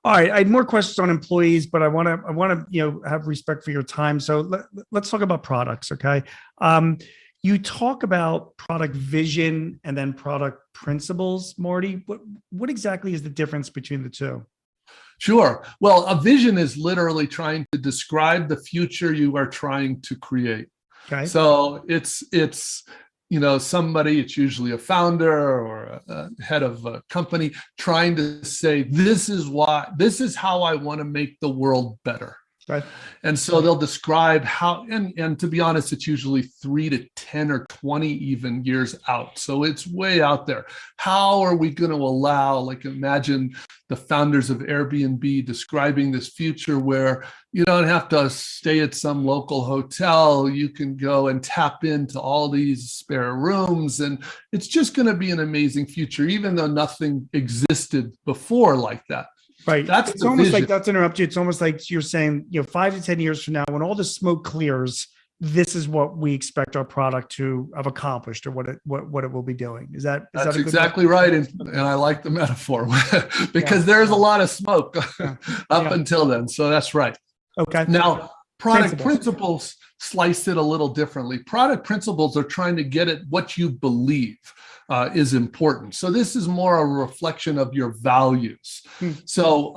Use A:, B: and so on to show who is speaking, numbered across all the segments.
A: All right, I had more questions on employees, but I want to have respect for your time. So let's talk about products, okay? Um, you talk about product vision and then product principles, Marty. What exactly is the difference between the two?
B: Sure. Well, a vision is literally trying to describe the future you are trying to create.
A: Okay.
B: So it's somebody, it's usually a founder or a head of a company trying to say, this is how I want to make the world better.
A: Right.
B: And so they'll describe how, and to be honest, it's usually 3 to 10 or 20 even years out. So it's way out there. How are we going to allow, like imagine the founders of Airbnb describing this future where you don't have to stay at some local hotel. You can go and tap into all these spare rooms. And it's just going to be an amazing future, even though nothing existed before like that.
A: Right.
B: That's
A: It's
B: the
A: almost
B: vision.
A: like, not to interrupt you, it's almost like you're saying, 5 to 10 years from now, when all the smoke clears, this is what we expect our product to have accomplished, or what it will be doing. Is
B: That's
A: that a good way?
B: exactly right. And I like the metaphor
A: Yeah.
B: because there's a lot of smoke
A: Yeah.
B: up
A: Yeah.
B: until then. So that's right.
A: Okay.
B: Now, product
A: Principles.
B: principles slice it a little differently. Product principles are trying to get at what you believe is important. So this is more a reflection of your values.
A: Hmm.
B: So,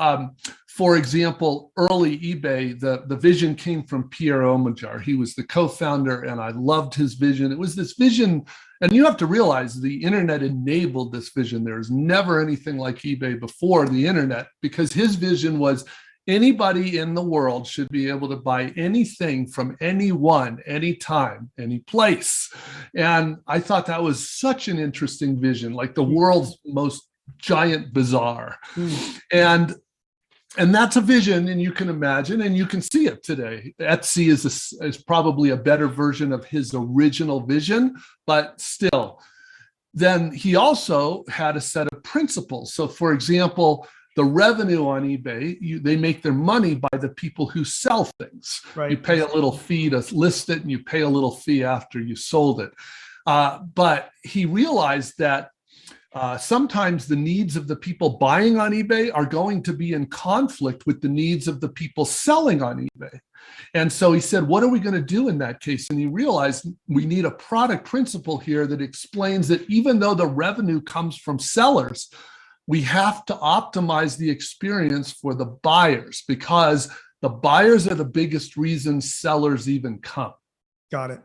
B: for example, early eBay, the vision came from Pierre Omidyar. He was the co-founder, and I loved his vision. It was this vision, and you have to realize the internet enabled this vision. There was never anything like eBay before the internet, because his vision was anybody in the world should be able to buy anything from anyone, anytime, any place. And I thought that was such an interesting vision, like the world's most giant bazaar.
A: Hmm.
B: And that's a vision, and you can imagine, and you can see it today. Etsy is probably a better version of his original vision, but still. Then he also had a set of principles. So, for example, the revenue on eBay, they make their money by the people who sell things.
A: Right.
B: You pay a little fee to list it, and you pay a little fee after you sold it. But he realized that sometimes the needs of the people buying on eBay are going to be in conflict with the needs of the people selling on eBay. And so he said, what are we going to do in that case? And he realized we need a product principle here that explains that even though the revenue comes from sellers, we have to optimize the experience for the buyers, because the buyers are the biggest reason sellers even come.
A: Got it.